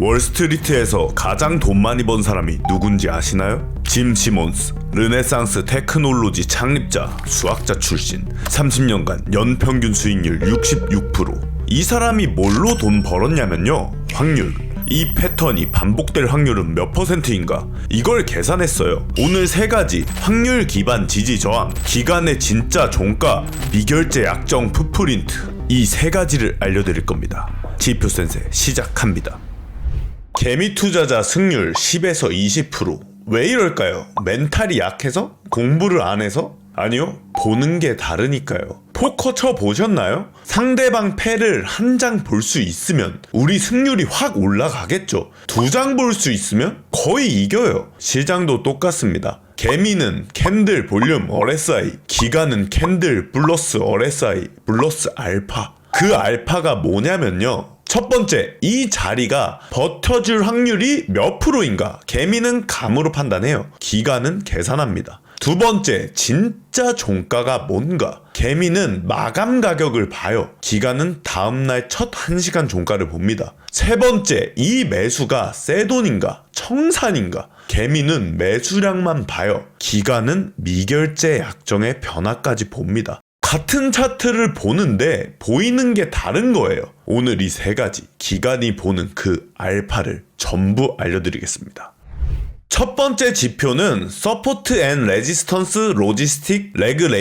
월스트리트에서 가장 돈 많이 번 사람이 누군지 아시나요? 짐 시몬스, 르네상스 테크놀로지 창립자, 수학자 출신, 30년간 연평균 수익률 66%. 이 사람이 뭘로 돈 벌었냐면요, 확률. 이 패턴이 반복될 확률은 몇 %인가? 이걸 계산했어요. 오늘 세 가지 확률 기반 지지 저항, 기간의 진짜 종가, 미결제 약정 풋프린트, 이 세 가지를 알려드릴 겁니다. 지표 센세 시작합니다. 개미 투자자 승률 10에서 20%. 왜 이럴까요? 멘탈이 약해서? 공부를 안 해서? 아니요, 보는 게 다르니까요. 포커 쳐 보셨나요? 상대방 패를 한 장 볼 수 있으면 우리 승률이 확 올라가겠죠. 두 장 볼 수 있으면 거의 이겨요. 시장도 똑같습니다. 개미는 캔들 볼륨 RSI, 기간은 캔들 플러스 RSI 플러스 알파. 그 알파가 뭐냐면요, 첫 번째, 이 자리가 버텨줄 확률이 몇 %인가? 개미는 감으로 판단해요. 기간은 계산합니다. 두 번째, 진짜 종가가 뭔가? 개미는 마감 가격을 봐요. 기간은 다음날 첫 1시간 종가를 봅니다. 세 번째, 이 매수가 새 돈인가? 청산인가? 개미는 매수량만 봐요. 기간은 미결제 약정의 변화까지 봅니다. 같은 차트를 보는데 보이는 게 다른 거예요. 오늘 이 세 가지, 기간이 보는 그 알파를 전부 알려드리겠습니다. 첫 번째 지표는 서포트 앤 레지스턴스 로지스틱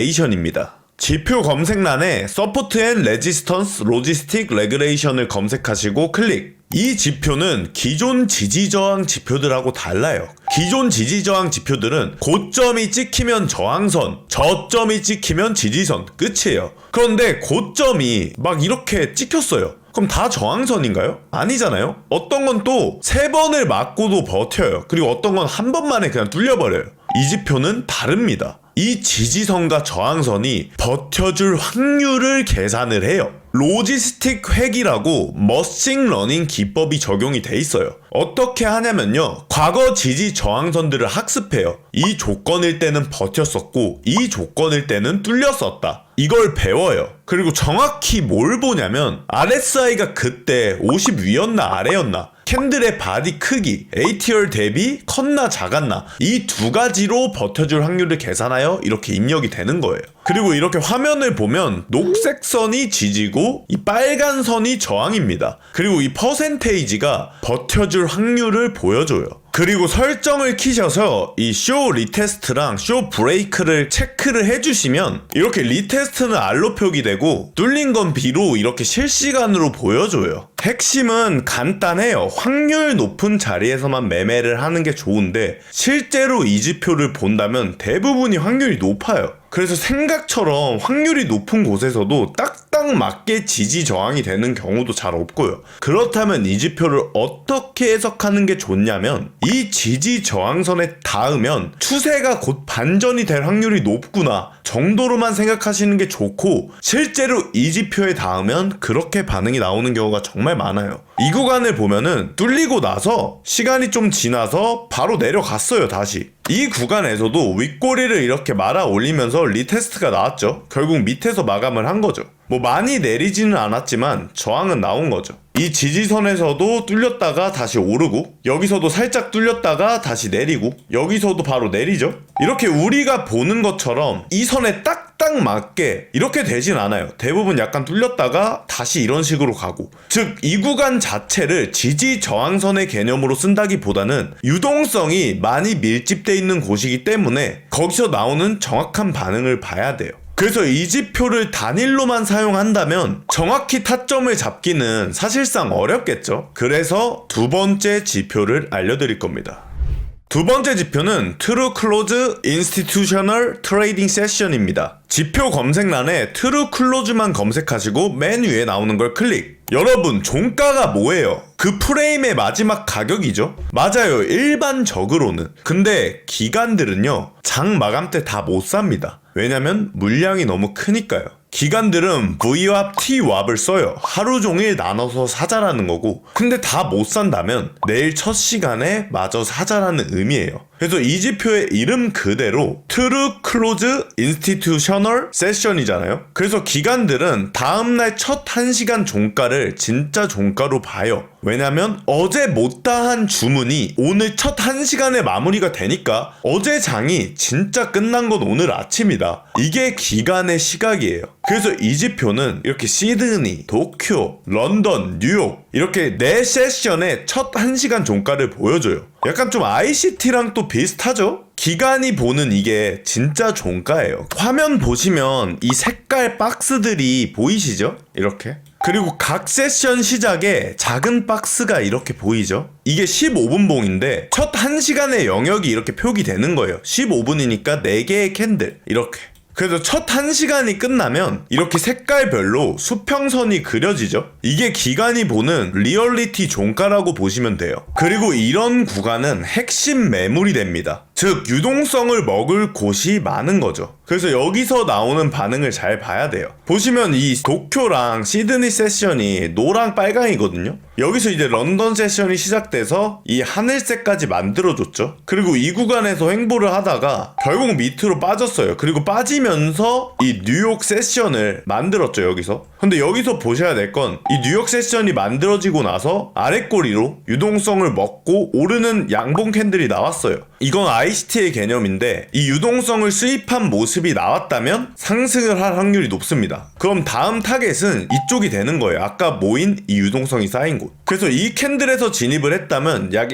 레그레이션입니다. 지표 검색란에 서포트 앤 레지스턴스 로지스틱 레그레이션을 검색하시고 클릭. 이 지표는 기존 지지저항 지표들하고 달라요. 기존 지지저항 지표들은 고점이 찍히면 저항선, 저점이 찍히면 지지선, 끝이에요. 그런데 고점이 막 이렇게 찍혔어요. 그럼 다 저항선인가요? 아니잖아요. 어떤 건 또 3번을 맞고도 버텨요. 그리고 어떤 건 한 번만에 그냥 뚫려버려요. 이 지표는 다릅니다. 이 지지선과 저항선이 버텨줄 확률을 계산을 해요. 로지스틱 회귀라고 머신러닝 기법이 적용이 돼 있어요. 어떻게 하냐면요, 과거 지지 저항선들을 학습해요. 이 조건일 때는 버텼었고 이 조건일 때는 뚫렸었다. 이걸 배워요. 그리고 정확히 뭘 보냐면 RSI가 그때 50 위였나 아래였나, 캔들의 바디 크기, ATR 대비 컸나 작았나, 이 두 가지로 버텨줄 확률을 계산하여 이렇게 입력이 되는 거예요. 그리고 이렇게 화면을 보면 녹색 선이 지지고 이 빨간 선이 저항입니다. 그리고 이 퍼센테이지가 버텨줄 확률을 보여줘요. 그리고 설정을 키셔서 이 쇼 리테스트랑 쇼 브레이크를 체크를 해주시면 이렇게 리테스트는 R로 표기되고 뚫린 건 B로 이렇게 실시간으로 보여줘요. 핵심은 간단해요. 확률 높은 자리에서만 매매를 하는 게 좋은데 실제로 이 지표를 본다면 대부분이 확률이 높아요. 그래서 생각처럼 확률이 높은 곳에서도 딱딱 맞게 지지 저항이 되는 경우도 잘 없고요. 그렇다면 이 지표를 어떻게 해석하는 게 좋냐면, 이 지지 저항선에 닿으면 추세가 곧 반전이 될 확률이 높구나 정도로만 생각하시는 게 좋고, 실제로 이 지표에 닿으면 그렇게 반응이 나오는 경우가 정말 많아요. 이 구간을 보면은 뚫리고 나서 시간이 좀 지나서 바로 내려갔어요. 다시 이 구간에서도 윗꼬리를 이렇게 말아 올리면서 리테스트가 나왔죠. 결국 밑에서 마감을 한 거죠. 뭐 많이 내리지는 않았지만 저항은 나온 거죠. 이 지지선에서도 뚫렸다가 다시 오르고, 여기서도 살짝 뚫렸다가 다시 내리고, 여기서도 바로 내리죠. 이렇게 우리가 보는 것처럼 이 선에 딱딱 맞게 이렇게 되진 않아요. 대부분 약간 뚫렸다가 다시 이런 식으로 가고, 즉 이 구간 자체를 지지 저항선의 개념으로 쓴다기보다는 유동성이 많이 밀집돼 있는 곳이기 때문에 거기서 나오는 정확한 반응을 봐야 돼요. 그래서 이 지표를 단일로만 사용한다면 정확히 타점을 잡기는 사실상 어렵겠죠. 그래서 두 번째 지표를 알려드릴 겁니다. 두 번째 지표는 True Close Institutional Trading Session입니다. 지표 검색란에 True Close만 검색하시고 맨 위에 나오는 걸 클릭. 여러분, 종가가 뭐예요? 그 프레임의 마지막 가격이죠? 맞아요, 일반적으로는. 근데 기관들은요, 장 마감 때 다 못 삽니다. 왜냐면 물량이 너무 크니까요. 기관들은 VWAP, TWAP을 써요. 하루 종일 나눠서 사자라는 거고, 근데 다 못 산다면 내일 첫 시간에 마저 사자라는 의미예요. 그래서 이 지표의 이름 그대로 True Close Institutional Session이잖아요. 그래서 기관들은 다음날 첫 1시간 종가를 진짜 종가로 봐요. 왜냐면 어제 못다한 주문이 오늘 첫 1시간에 마무리가 되니까 어제 장이 진짜 끝난 건 오늘 아침이다. 이게 기간의 시각이에요. 그래서 이 지표는 이렇게 시드니, 도쿄, 런던, 뉴욕 이렇게 4세션의 첫 1시간 종가를 보여줘요. 약간 좀 ICT랑 또 비슷하죠? 기간이 보는 이게 진짜 종가예요. 화면 보시면 이 색깔 박스들이 보이시죠? 이렇게. 그리고 각 세션 시작에 작은 박스가 이렇게 보이죠? 이게 15분 봉인데 첫 1시간의 영역이 이렇게 표기되는 거예요. 15분이니까 4개의 캔들 이렇게. 그래서 첫 1시간이 끝나면 이렇게 색깔별로 수평선이 그려지죠. 이게 기간이 보는 리얼리티 종가라고 보시면 돼요. 그리고 이런 구간은 핵심 매물이 됩니다. 즉 유동성을 먹을 곳이 많은 거죠. 그래서 여기서 나오는 반응을 잘 봐야 돼요. 보시면 이 도쿄랑 시드니 세션이 노랑 빨강이거든요. 여기서 이제 런던 세션이 시작돼서 이 하늘색까지 만들어줬죠. 그리고 이 구간에서 횡보를 하다가 결국 밑으로 빠졌어요. 그리고 빠지면서 이 뉴욕 세션을 만들었죠. 여기서. 근데 여기서 보셔야 될 건 이 뉴욕 세션이 만들어지고 나서 아랫꼬리로 유동성을 먹고 오르는 양봉 캔들이 나왔어요. 이건 ICT의 개념인데 이 유동성을 수입한 모습이 나왔다면 상승을 할 확률이 높습니다. 그럼 다음 타겟은 이쪽이 되는 거예요. 아까 모인 이 유동성이 쌓인 곳. 그래서 이 캔들에서 진입을 했다면 약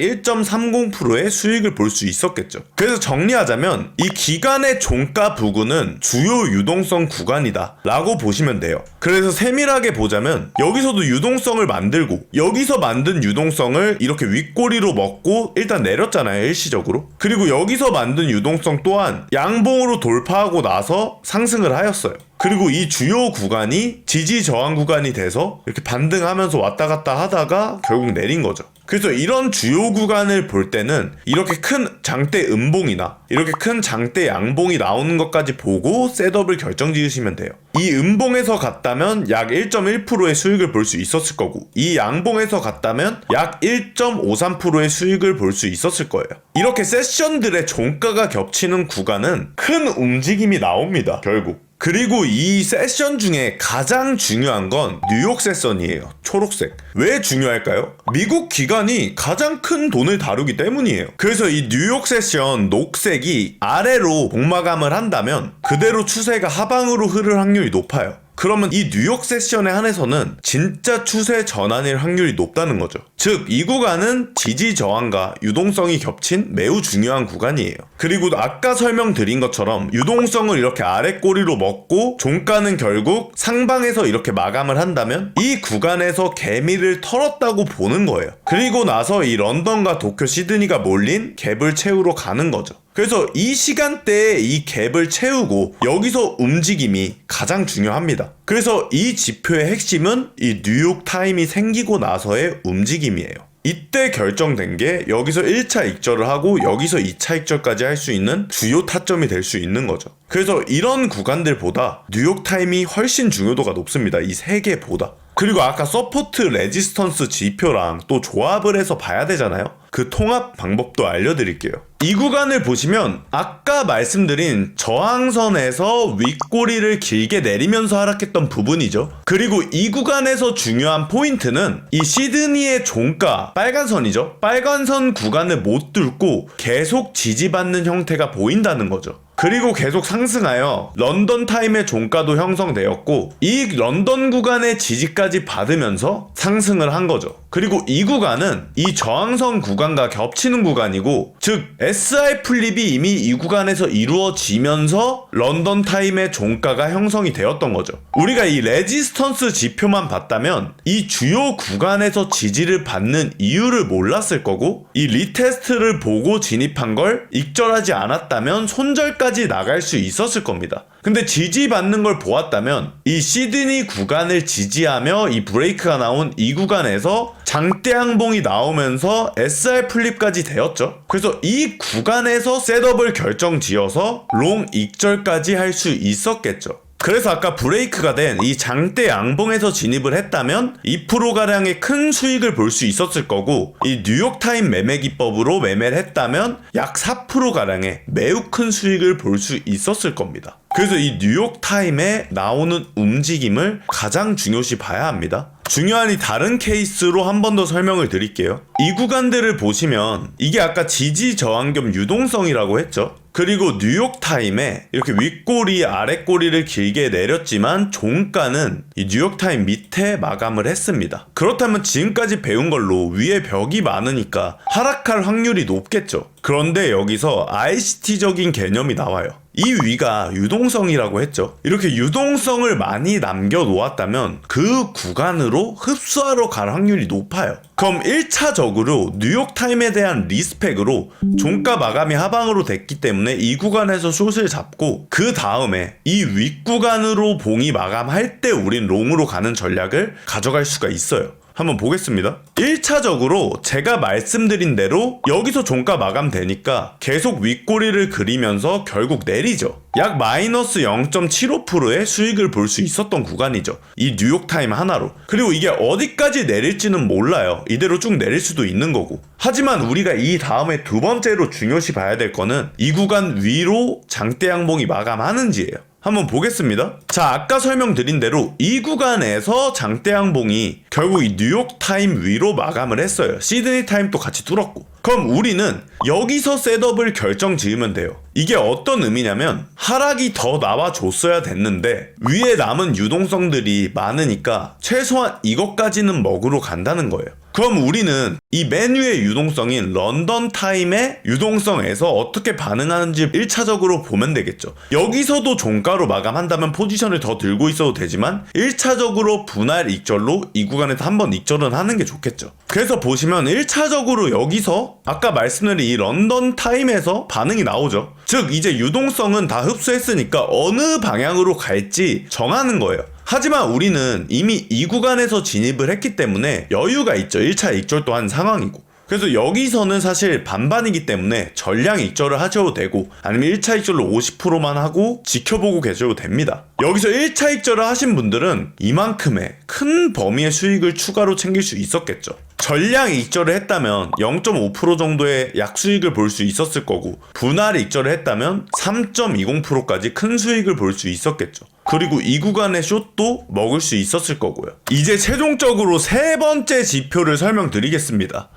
1.30%의 수익을 볼 수 있었겠죠. 그래서 정리하자면 이 기간의 종가 부근은 주요 유동성 구간이다 라고 보시면 돼요. 그래서 세밀하게 보자면 여기서도 유동성을 만들고 여기서 만든 유동성을 이렇게 윗꼬리로 먹고 일단 내렸잖아요. 일시적으로. 그리고 여기서 만든 유동성 또한 양봉으로 돌파하고 나서 상승을 하였어요. 그리고 이 주요 구간이 지지 저항 구간이 돼서 이렇게 반등하면서 왔다 갔다 하다가 결국 내린 거죠. 그래서 이런 주요 구간을 볼 때는 이렇게 큰 장대 음봉이나 이렇게 큰 장대 양봉이 나오는 것까지 보고 셋업을 결정 지으시면 돼요. 이 음봉에서 갔다면 약 1.1%의 수익을 볼 수 있었을 거고 이 양봉에서 갔다면 약 1.53%의 수익을 볼 수 있었을 거예요. 이렇게 세션들의 종가가 겹치는 구간은 큰 움직임이 나옵니다. 결국. 그리고 이 세션 중에 가장 중요한 건 뉴욕 세션이에요. 초록색. 왜 중요할까요? 미국 기관이 가장 큰 돈을 다루기 때문이에요. 그래서 이 뉴욕 세션 녹색이 아래로 복마감을 한다면 그대로 추세가 하방으로 흐를 확률이 높아요. 그러면 이 뉴욕 세션에 한해서는 진짜 추세 전환일 확률이 높다는 거죠. 즉, 이 구간은 지지 저항과 유동성이 겹친 매우 중요한 구간이에요. 그리고 아까 설명드린 것처럼 유동성을 이렇게 아랫꼬리로 먹고 종가는 결국 상방에서 이렇게 마감을 한다면 이 구간에서 개미를 털었다고 보는 거예요. 그리고 나서 이 런던과 도쿄, 시드니가 몰린 갭을 채우러 가는 거죠. 그래서 이 시간대에 이 갭을 채우고 여기서 움직임이 가장 중요합니다. 그래서 이 지표의 핵심은 이 뉴욕 타임이 생기고 나서의 움직임이에요. 이때 결정된 게 여기서 1차 익절을 하고 여기서 2차 익절까지 할 수 있는 주요 타점이 될 수 있는 거죠. 그래서 이런 구간들보다 뉴욕 타임이 훨씬 중요도가 높습니다. 이 세 개보다. 그리고 아까 서포트 레지스턴스 지표랑 또 조합을 해서 봐야 되잖아요. 그 통합 방법도 알려드릴게요. 이 구간을 보시면 아까 말씀드린 저항선에서 윗꼬리를 길게 내리면서 하락했던 부분이죠. 그리고 이 구간에서 중요한 포인트는 이 시드니의 종가, 빨간 선이죠. 빨간 선 구간을 못 뚫고 계속 지지받는 형태가 보인다는 거죠. 그리고 계속 상승하여 런던 타임의 종가도 형성되었고 이 런던 구간의 지지까지 받으면서 상승을 한 거죠. 그리고 이 구간은 이 저항선 구간과 겹치는 구간이고 즉 SI 플립이 이미 이 구간에서 이루어지면서 런던 타임의 종가가 형성이 되었던 거죠. 우리가 이 레지스턴스 지표만 봤다면 이 주요 구간에서 지지를 받는 이유를 몰랐을 거고 이 리테스트를 보고 진입한 걸 익절하지 않았다면 손절까지 나갈 수 있었을 겁니다. 근데 지지받는 걸 보았다면 이 시드니 구간을 지지하며 이 브레이크가 나온 이 구간에서 장대 항봉이 나오면서 SR 플립까지 되었죠. 그래서 이 구간에서 셋업을 결정 지어서 롱 익절까지 할 수 있었겠죠. 그래서 아까 브레이크가 된 이 장대 양봉에서 진입을 했다면 2%가량의 큰 수익을 볼 수 있었을 거고 이 뉴욕타임 매매 기법으로 매매를 했다면 약 4%가량의 매우 큰 수익을 볼 수 있었을 겁니다. 그래서 이 뉴욕타임에 나오는 움직임을 가장 중요시 봐야 합니다. 중요한 이 다른 케이스로 한 번 더 설명을 드릴게요. 이 구간들을 보시면 이게 아까 지지 저항 겸 유동성이라고 했죠. 그리고 뉴욕타임에 이렇게 윗꼬리 아랫꼬리를 길게 내렸지만 종가는 이 뉴욕타임 밑에 마감을 했습니다. 그렇다면 지금까지 배운 걸로 위에 벽이 많으니까 하락할 확률이 높겠죠. 그런데 여기서 ICT적인 개념이 나와요. 이 위가 유동성이라고 했죠. 이렇게 유동성을 많이 남겨놓았다면 그 구간으로 흡수하러 갈 확률이 높아요. 그럼 1차적으로 뉴욕타임에 대한 리스펙으로 종가 마감이 하방으로 됐기 때문에 이 구간에서 숏을 잡고 그 다음에 이 윗구간으로 봉이 마감할 때 우린 롱으로 가는 전략을 가져갈 수가 있어요. 한번 보겠습니다. 1차적으로 제가 말씀드린 대로 여기서 종가 마감되니까 계속 윗꼬리를 그리면서 결국 내리죠. 약 마이너스 0.75%의 수익을 볼 수 있었던 구간이죠. 이 뉴욕타임 하나로. 그리고 이게 어디까지 내릴지는 몰라요. 이대로 쭉 내릴 수도 있는 거고. 하지만 우리가 이 다음에 두 번째로 중요시 봐야 될 거는 이 구간 위로 장대 양봉이 마감하는지예요. 한번 보겠습니다. 자, 아까 설명드린 대로 이 구간에서 장대 양봉이 결국 이 뉴욕 타임 위로 마감을 했어요. 시드니 타임도 같이 뚫었고. 그럼 우리는 여기서 셋업을 결정 지으면 돼요. 이게 어떤 의미냐면 하락이 더 나와줬어야 됐는데 위에 남은 유동성들이 많으니까 최소한 이것까지는 먹으러 간다는 거예요. 그럼 우리는 이 맨 위의 유동성인 런던 타임의 유동성에서 어떻게 반응하는지 1차적으로 보면 되겠죠. 여기서도 종가로 마감한다면 포지션을 더 들고 있어도 되지만 1차적으로 분할 익절로 이 구간에서 한번 익절은 하는 게 좋겠죠. 그래서 보시면 1차적으로 여기서 아까 말씀드린 이 런던 타임에서 반응이 나오죠. 즉 이제 유동성은 다 흡수했으니까 어느 방향으로 갈지 정하는 거예요. 하지만 우리는 이미 이 구간에서 진입을 했기 때문에 여유가 있죠. 1차 익절도 한 상황이고. 그래서 여기서는 사실 반반이기 때문에 전량 익절을 하셔도 되고 아니면 1차 익절로 50%만 하고 지켜보고 계셔도 됩니다. 여기서 1차 익절을 하신 분들은 이만큼의 큰 범위의 수익을 추가로 챙길 수 있었겠죠. 전량 익절을 했다면 0.5% 정도의 약수익을 볼 수 있었을 거고 분할 익절을 했다면 3.20%까지 큰 수익을 볼 수 있었겠죠. 그리고 이 구간의 숏도 먹을 수 있었을 거고요. 이제 최종적으로 세 번째 지표를 설명드리겠습니다.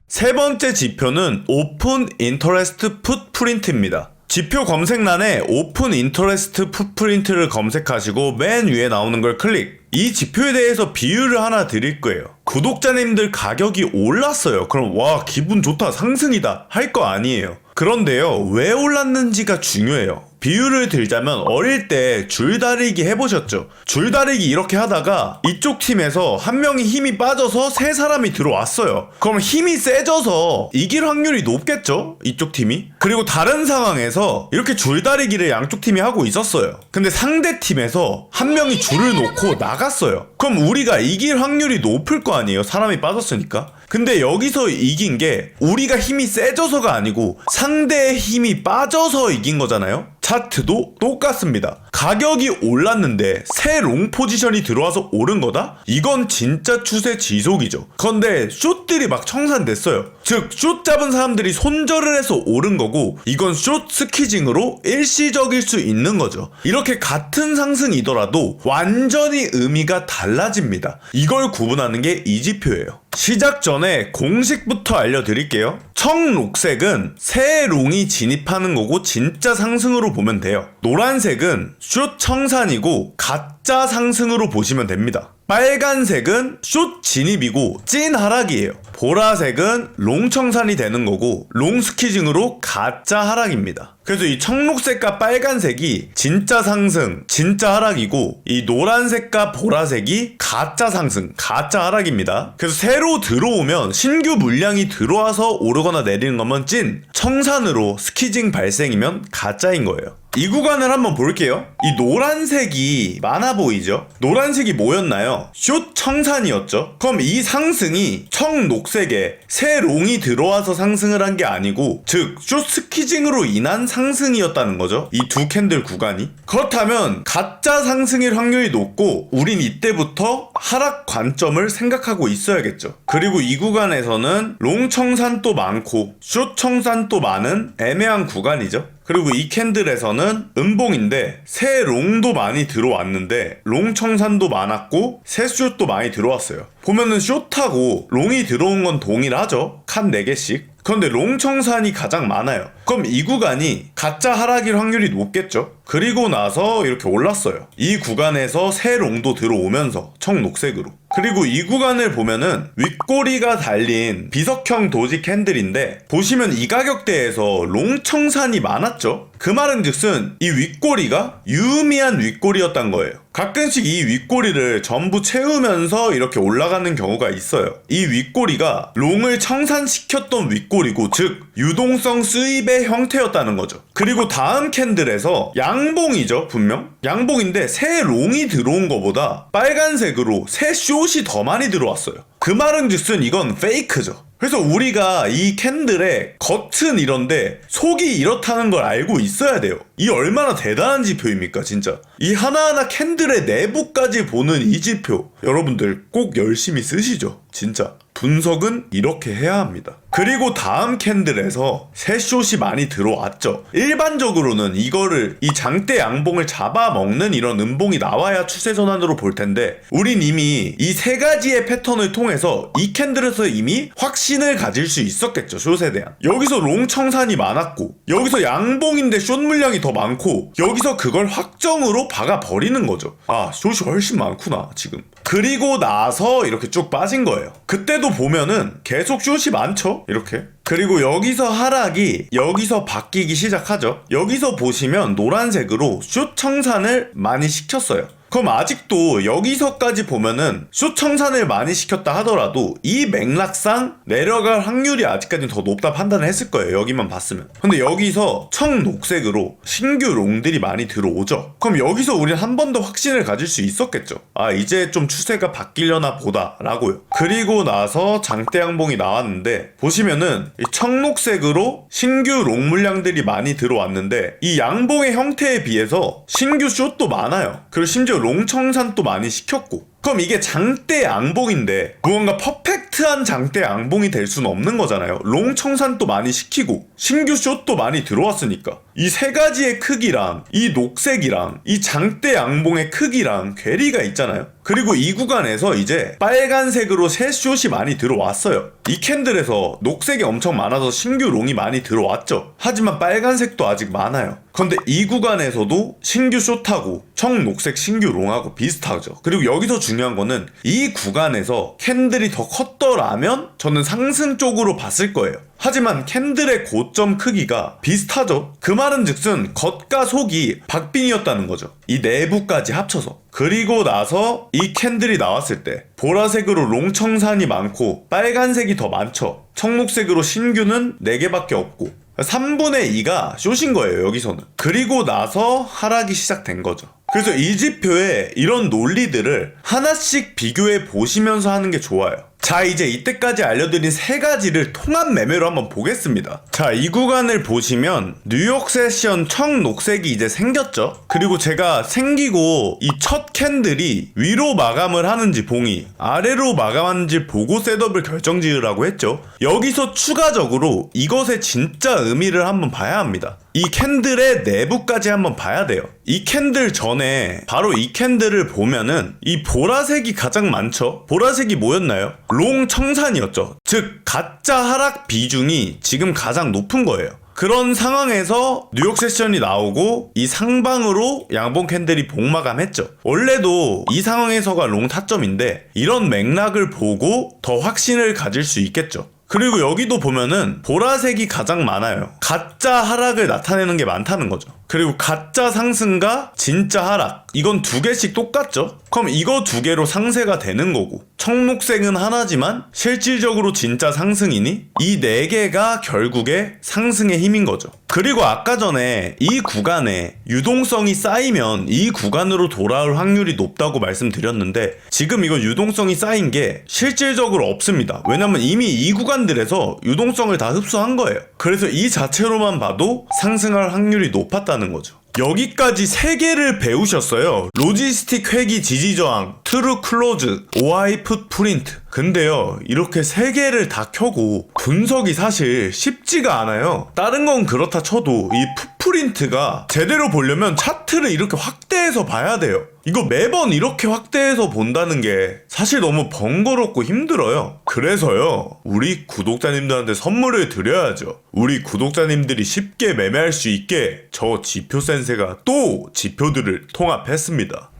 세 번째 지표는 오픈 인터레스트 풋프린트입니다. 지표 검색란에 오픈 인터레스트 풋프린트를 검색하시고 맨 위에 나오는 걸 클릭. 이 지표에 대해서 비율을 하나 드릴 거예요. 구독자님들 가격이 올랐어요. 그럼 와 기분 좋다 상승이다 할 거 아니에요. 그런데요 왜 올랐는지가 중요해요. 비유를 들자면 어릴 때 줄다리기 해보셨죠? 줄다리기 이렇게 하다가 이쪽 팀에서 한 명이 힘이 빠져서 세 사람이 들어왔어요. 그럼 힘이 세져서 이길 확률이 높겠죠? 이쪽 팀이. 그리고 다른 상황에서 이렇게 줄다리기를 양쪽 팀이 하고 있었어요. 근데 상대 팀에서 한 명이 줄을 놓고 나갔어요. 그럼 우리가 이길 확률이 높을 거 아니에요? 사람이 빠졌으니까. 근데 여기서 이긴 게 우리가 힘이 세져서가 아니고 상대의 힘이 빠져서 이긴 거잖아요? 차트도 똑같습니다. 가격이 올랐는데 새 롱 포지션이 들어와서 오른 거다? 이건 진짜 추세 지속이죠. 그런데 숏들이 막 청산됐어요. 즉 숏 잡은 사람들이 손절을 해서 오른 거고 이건 숏 스퀴징으로 일시적일 수 있는 거죠. 이렇게 같은 상승이더라도 완전히 의미가 달라집니다. 이걸 구분하는 게 이 지표예요. 시작 전에 공식부터 알려드릴게요. 청록색은 새 롱이 진입하는 거고 진짜 상승으로 보면 돼요. 노란색은 숏 청산이고 가짜 상승으로 보시면 됩니다. 빨간색은 숏 진입이고 찐 하락이에요. 보라색은 롱 청산이 되는 거고 롱 스퀴징으로 가짜 하락입니다. 그래서 이 청록색과 빨간색이 진짜 상승, 진짜 하락이고 이 노란색과 보라색이 가짜 상승, 가짜 하락입니다. 그래서 새로 들어오면 신규 물량이 들어와서 오르거나 내리는 거면 찐, 청산으로 스퀴징 발생이면 가짜인 거예요. 이 구간을 한번 볼게요. 이 노란색이 많아 보이죠? 노란색이 뭐였나요? 숏 청산이었죠? 그럼 이 상승이 청녹색에 새 롱이 들어와서 상승을 한 게 아니고 즉 숏 스퀴징으로 인한 상승이었다는 거죠. 이 두 캔들 구간이. 그렇다면 가짜 상승일 확률이 높고 우린 이때부터 하락 관점을 생각하고 있어야겠죠. 그리고 이 구간에서는 롱 청산도 많고 숏 청산도 많은 애매한 구간이죠. 그리고 이 캔들에서는 음봉인데 새 롱도 많이 들어왔는데 롱 청산도 많았고 새 숏도 많이 들어왔어요. 보면은 숏하고 롱이 들어온 건 동일하죠. 칸 4개씩. 그런데 롱 청산이 가장 많아요. 그럼 이 구간이 가짜 하락일 확률이 높겠죠. 그리고 나서 이렇게 올랐어요. 이 구간에서 새 롱도 들어오면서 청녹색으로. 그리고 이 구간을 보면은 윗꼬리가 달린 비석형 도지 캔들인데 보시면 이 가격대에서 롱 청산이 많았죠. 그 말은 즉슨 이 윗꼬리가 유의미한 윗꼬리였단 거예요. 가끔씩 이 윗꼬리를 전부 채우면서 이렇게 올라가는 경우가 있어요. 이 윗꼬리가 롱을 청산시켰던 윗꼬리고, 즉 유동성 수입의 형태였다는 거죠. 그리고 다음 캔들에서 양봉이죠. 분명 양봉인데 새 롱이 들어온 거보다 빨간색으로 새 숏이 더 많이 들어왔어요. 그 말은 즉슨 이건 페이크죠. 그래서 우리가 이 캔들의 겉은 이런데 속이 이렇다는 걸 알고 있어야 돼요. 이 얼마나 대단한 지표입니까 진짜. 이 하나하나 캔들의 내부까지 보는 이 지표 여러분들 꼭 열심히 쓰시죠. 진짜 분석은 이렇게 해야 합니다. 그리고 다음 캔들에서 새 숏이 많이 들어왔죠. 일반적으로는 이거를 이 장대 양봉을 잡아먹는 이런 음봉이 나와야 추세 전환으로 볼 텐데 우린 이미 이 세 가지의 패턴을 통해서 이 캔들에서 이미 확신을 가질 수 있었겠죠. 숏에 대한. 여기서 롱 청산이 많았고 여기서 양봉인데 숏 물량이 더 많고 여기서 그걸 확정으로 박아버리는 거죠. 아, 숏이 훨씬 많구나 지금. 그리고 나서 이렇게 쭉 빠진 거예요. 그때도 보면은 계속 숏이 많죠. 이렇게. 그리고 여기서 하락이 여기서 바뀌기 시작하죠. 여기서 보시면 노란색으로 숏 청산을 많이 시켰어요. 그럼 아직도 여기서까지 보면은 숏 청산을 많이 시켰다 하더라도 이 맥락상 내려갈 확률이 아직까지는 더 높다 판단을 했을 거예요. 여기만 봤으면. 근데 여기서 청녹색으로 신규 롱들이 많이 들어오죠. 그럼 여기서 우린 한 번 더 확신을 가질 수 있었겠죠. 아, 이제 좀 추세가 바뀌려나 보다 라고요. 그리고 나서 장대 양봉이 나왔는데 보시면은 이 청녹색으로 신규 롱 물량들이 많이 들어왔는데 이 양봉의 형태에 비해서 신규 숏도 많아요. 그리고 심지어 롱 청산도 많이 시켰고. 그럼 이게 장대 양봉인데 무언가 퍼펙트한 장대 양봉이 될 수는 없는 거잖아요. 롱 청산도 많이 시키고 신규 숏도 많이 들어왔으니까 이 세 가지의 크기랑 이 녹색이랑 이 장대 양봉의 크기랑 괴리가 있잖아요. 그리고 이 구간에서 이제 빨간색으로 새 숏이 많이 들어왔어요. 이 캔들에서 녹색이 엄청 많아서 신규 롱이 많이 들어왔죠. 하지만 빨간색도 아직 많아요. 그런데 이 구간에서도 신규 숏하고 청녹색 신규 롱하고 비슷하죠. 그리고 여기서 중요한 거는 이 구간에서 캔들이 더 컸더라면 저는 상승 쪽으로 봤을 거예요. 하지만 캔들의 고점 크기가 비슷하죠. 그 말은 즉슨 겉과 속이 박빙이었다는 거죠. 이 내부까지 합쳐서. 그리고 나서 이 캔들이 나왔을 때 보라색으로 롱 청산이 많고 빨간색이 더 많죠. 청록색으로 신규는 4개밖에 없고 3분의 2가 숏인 거예요. 여기서는. 그리고 나서 하락이 시작된 거죠. 그래서 이 지표에 이런 논리들을 하나씩 비교해 보시면서 하는 게 좋아요. 자, 이제 이때까지 알려드린 세 가지를 통합 매매로 한번 보겠습니다. 자, 이 구간을 보시면 뉴욕 세션 청녹색이 이제 생겼죠. 그리고 제가 생기고 이 첫 캔들이 위로 마감을 하는지 봉이 아래로 마감하는지 보고 셋업을 결정지으라고 했죠. 여기서 추가적으로 이것의 진짜 의미를 한번 봐야 합니다. 이 캔들의 내부까지 한번 봐야 돼요. 이 캔들 전에 바로 이 캔들을 보면은 이 보라색이 가장 많죠. 보라색이 뭐였나요? 롱 청산이었죠. 즉 가짜 하락 비중이 지금 가장 높은 거예요. 그런 상황에서 뉴욕 세션이 나오고 이 상방으로 양봉 캔들이 복마감했죠. 원래도 이 상황에서가 롱 타점인데 이런 맥락을 보고 더 확신을 가질 수 있겠죠. 그리고 여기도 보면은 보라색이 가장 많아요. 가짜 하락을 나타내는 게 많다는 거죠. 그리고 가짜 상승과 진짜 하락, 이건 2개씩 똑같죠? 그럼 이거 2개로 상세가 되는 거고 청록색은 하나지만 실질적으로 진짜 상승이니 이 4개가 결국에 상승의 힘인 거죠. 그리고 아까 전에 이 구간에 유동성이 쌓이면 이 구간으로 돌아올 확률이 높다고 말씀드렸는데 지금 이거 유동성이 쌓인 게 실질적으로 없습니다. 왜냐면 이미 이 구간들에서 유동성을 다 흡수한 거예요. 그래서 이 자체로만 봐도 상승할 확률이 높았다는 거죠. 여기까지 3개를 배우셨어요. 로지스틱 회귀 지지저항, 트루 클로즈, OI 풋프린트. 근데요, 이렇게 3개를 다 켜고 분석이 사실 쉽지가 않아요. 다른 건 그렇다 쳐도 이 풋프린트가 제대로 보려면 차트를 이렇게 확대해서 봐야 돼요. 이거 매번 이렇게 확대해서 본다는 게 사실 너무 번거롭고 힘들어요. 그래서요, 우리 구독자님들한테 선물을 드려야죠. 우리 구독자님들이 쉽게 매매할 수 있게 저 지표 센세가 또 지표들을 통합했습니다.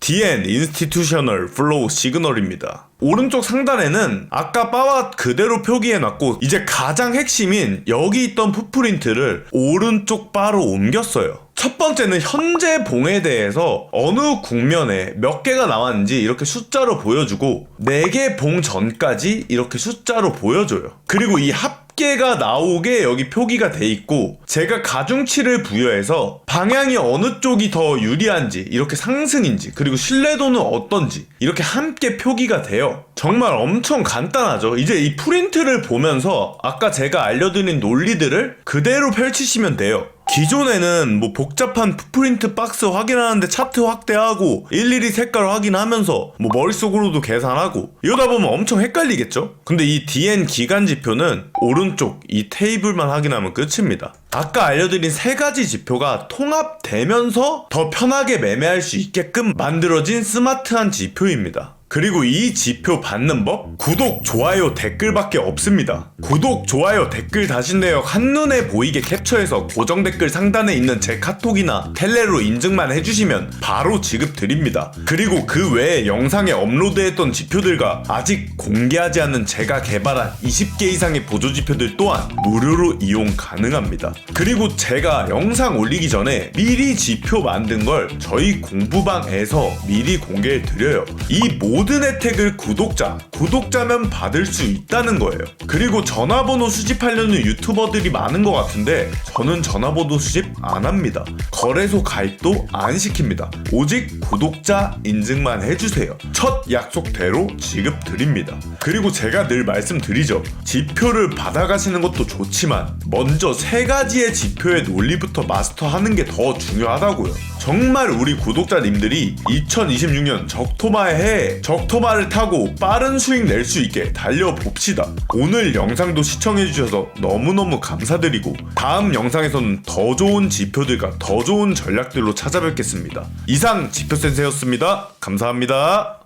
DN Institutional Flow 시그널입니다. 오른쪽 상단에는 아까 바와 그대로 표기해놨고 이제 가장 핵심인 여기 있던 풋프린트를 오른쪽 바로 옮겼어요. 첫 번째는 현재 봉에 대해서 어느 국면에 몇 개가 나왔는지 이렇게 숫자로 보여주고 4개 봉 전까지 이렇게 숫자로 보여줘요. 그리고 이 합계가 나오게 여기 표기가 돼 있고 제가 가중치를 부여해서 방향이 어느 쪽이 더 유리한지 이렇게 상승인지 그리고 신뢰도는 어떤지 이렇게 함께 표기가 돼요. 정말 엄청 간단하죠. 이제 이 프린트를 보면서 아까 제가 알려드린 논리들을 그대로 펼치시면 돼요. 기존에는 뭐 복잡한 풋프린트 박스 확인하는데 차트 확대하고 일일이 색깔 확인하면서 뭐 머릿속으로도 계산하고 이러다 보면 엄청 헷갈리겠죠? 근데 이 DN 기간 지표는 오른쪽 이 테이블만 확인하면 끝입니다. 아까 알려드린 3가지 지표가 통합되면서 더 편하게 매매할 수 있게끔 만들어진 스마트한 지표입니다. 그리고 이 지표 받는 법? 구독, 좋아요, 댓글밖에 없습니다. 구독, 좋아요, 댓글 다신 내역 한눈에 보이게 캡처해서 고정 댓글 상단에 있는 제 카톡이나 텔레로 인증만 해주시면 바로 지급 드립니다. 그리고 그 외에 영상에 업로드했던 지표들과 아직 공개하지 않은 제가 개발한 20개 이상의 보조 지표들 또한 무료로 이용 가능합니다. 그리고 제가 영상 올리기 전에 미리 지표 만든 걸 저희 공부방에서 미리 공개해 드려요. 이 모든 혜택을 구독자면 받을 수 있다는 거예요. 그리고 전화번호 수집하려는 유튜버들이 많은 것 같은데 저는 전화번호 수집 안 합니다. 거래소 가입도 안 시킵니다. 오직 구독자 인증만 해주세요. 첫 약속대로 지급 드립니다. 그리고 제가 늘 말씀드리죠. 지표를 받아가시는 것도 좋지만 먼저 3가지의 지표의 논리부터 마스터하는 게 더 중요하다고요. 정말 우리 구독자님들이 2026년 적토마의 해에 적토마를 타고 빠른 수익 낼 수 있게 달려봅시다. 오늘 영상도 시청해주셔서 너무너무 감사드리고 다음 영상에서는 더 좋은 지표들과 더 좋은 전략들로 찾아뵙겠습니다. 이상 지표센세였습니다. 감사합니다.